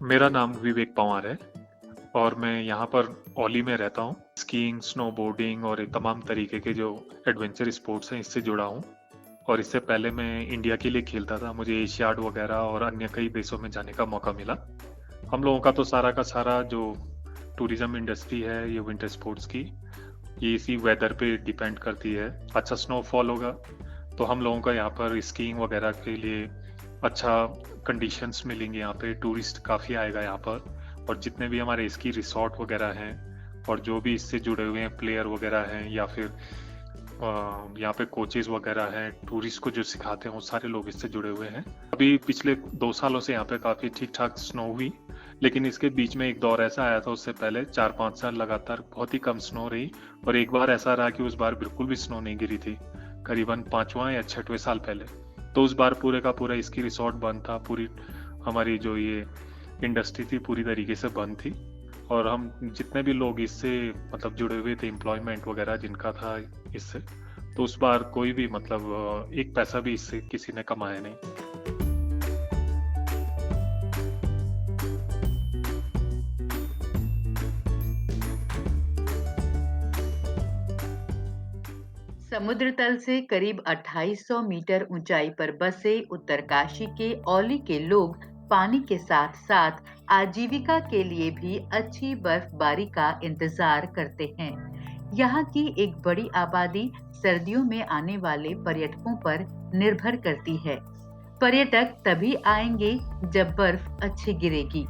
मेरा नाम विवेक पंवार है और मैं यहाँ पर औली में रहता हूँ। स्कीइंग, स्नोबोर्डिंग और ये तमाम तरीके के जो एडवेंचर स्पोर्ट्स हैं इससे जुड़ा हूँ और इससे पहले मैं इंडिया के लिए खेलता था। मुझे एशियाड वगैरह और अन्य कई देशों में जाने का मौका मिला। हम लोगों का तो सारा का सारा जो टूरिज्म इंडस्ट्री है ये विंटर स्पोर्ट्स की, ये इसी वेदर पे डिपेंड करती है। अच्छा स्नोफॉल होगा तो हम लोगों का यहाँ पर स्कीइंग वगैरह के लिए अच्छा कंडीशंस मिलेंगे। यहाँ पे टूरिस्ट काफ़ी आएगा यहाँ पर और जितने भी हमारे स्की रिसॉर्ट वगैरह हैं और जो भी इससे जुड़े हुए हैं प्लेयर वगैरह हैं या फिर यहाँ पे कोचेज वगैरह हैं, टूरिस्ट को जो सिखाते हैं वो सारे लोग इससे जुड़े हुए हैं। अभी पिछले 2 सालों से यहाँ पे काफ़ी ठीक ठाक स्नो हुई, लेकिन इसके बीच में एक दौर ऐसा आया था उससे पहले 4-5 साल लगातार बहुत ही कम स्नो रही और एक बार ऐसा रहा कि उस बार बिल्कुल भी स्नो नहीं गिरी थी, करीबन 5वां या 6वें साल पहले। तो उस बार पूरे का पूरा स्की रिसॉर्ट बंद था, पूरी हमारी जो ये इंडस्ट्री थी पूरी तरीके से बंद थी और हम जितने भी लोग इससे मतलब जुड़े हुए थे, एम्प्लॉयमेंट वगैरह जिनका था इससे, तो उस बार कोई भी मतलब एक पैसा भी इससे किसी ने कमाया नहीं। समुद्र तल से करीब 2800 मीटर ऊंचाई पर बसे उत्तरकाशी के औली के लोग पानी के साथ साथ आजीविका के लिए भी अच्छी बर्फबारी का इंतजार करते हैं। यहाँ की एक बड़ी आबादी सर्दियों में आने वाले पर्यटकों पर निर्भर करती है। पर्यटक तभी आएंगे जब बर्फ अच्छी गिरेगी।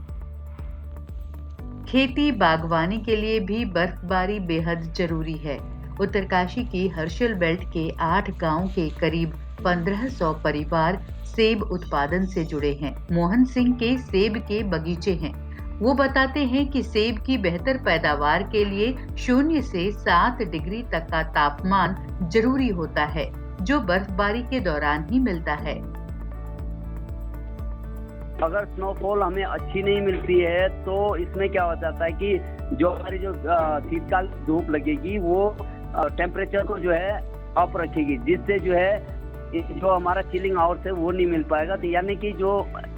खेती बागवानी के लिए भी बर्फबारी बेहद जरूरी है। उत्तरकाशी की हर्षल बेल्ट के 8 गांव के करीब 1500 परिवार सेब उत्पादन से जुड़े हैं। मोहन सिंह के सेब के बगीचे हैं। वो बताते हैं कि सेब की बेहतर पैदावार के लिए 0 से 7 डिग्री तक का तापमान जरूरी होता है, जो बर्फबारी के दौरान ही मिलता है। अगर स्नोफॉल हमें अच्छी नहीं मिलती है तो इसमें क्या हो जाता है कि जो हमारी जो शीतकाल धूप लगेगी वो टेम्परेचर को जो है अप रखेगी, जिससे जो है जो हमारा चिलिंग आवर्स है वो नहीं मिल पाएगा। तो यानी कि जो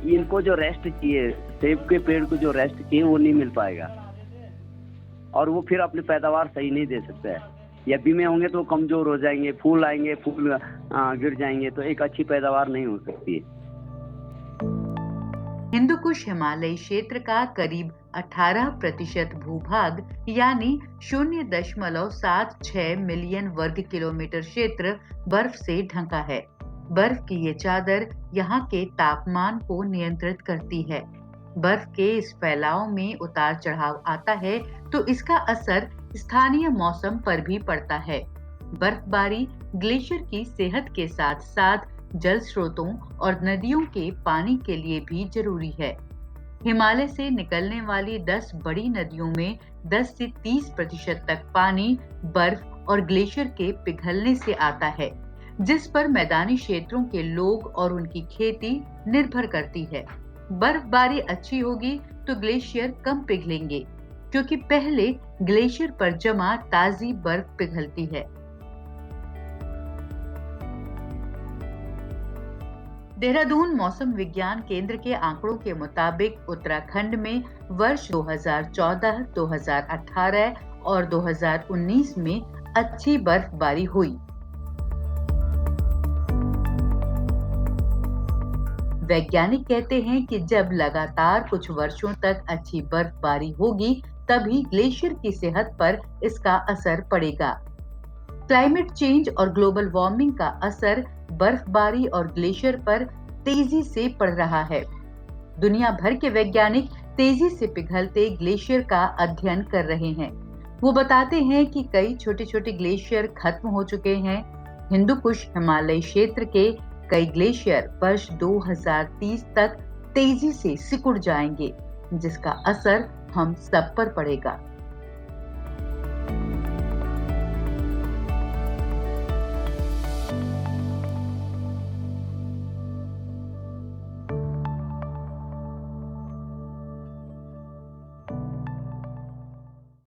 इनको जो रेस्ट चाहिए, सेब के पेड़ को जो रेस्ट चाहिए वो नहीं मिल पाएगा और वो फिर अपनी पैदावार सही नहीं दे सकता है। या बीमे होंगे तो कमजोर हो जाएंगे, फूल आएंगे, फूल गिर जाएंगे, तो एक अच्छी पैदावार नहीं हो सकती है। हिंदुकुश हिमालयी क्षेत्र का करीब 18% भूभाग यानी 0.76 मिलियन वर्ग किलोमीटर क्षेत्र बर्फ से ढका है। बर्फ की ये चादर यहाँ के तापमान को नियंत्रित करती है। बर्फ के इस फैलाव में उतार चढ़ाव आता है तो इसका असर स्थानीय मौसम पर भी पड़ता है। बर्फबारी ग्लेशियर की सेहत के साथ साथ जल स्रोतों और नदियों के पानी के लिए भी जरूरी है। हिमालय से निकलने वाली 10 बड़ी नदियों में 10 से 30% तक पानी बर्फ और ग्लेशियर के पिघलने से आता है, जिस पर मैदानी क्षेत्रों के लोग और उनकी खेती निर्भर करती है। बर्फबारी अच्छी होगी तो ग्लेशियर कम पिघलेंगे, क्योंकि पहले ग्लेशियर पर जमा ताजी बर्फ पिघलती है। देहरादून मौसम विज्ञान केंद्र के आंकड़ों के मुताबिक उत्तराखंड में वर्ष 2014, 2018 और 2019 में अच्छी बर्फबारी हुई। वैज्ञानिक कहते हैं कि जब लगातार कुछ वर्षों तक अच्छी बर्फबारी होगी, तभी ग्लेशियर की सेहत पर इसका असर पड़ेगा। क्लाइमेट चेंज और ग्लोबल वार्मिंग का असर बर्फबारी और ग्लेशियर पर तेजी से पड़ रहा है। दुनिया भर के वैज्ञानिक तेजी से पिघलते ग्लेशियर का अध्ययन कर रहे हैं। वो बताते हैं कि कई छोटे-छोटे ग्लेशियर खत्म हो चुके हैं। हिंदुकुश हिमालयी क्षेत्र के कई ग्लेशियर वर्ष 2030 तक तेजी से सिकुड़ जाएंगे, जिसका असर हम सब पर पड़ेगा।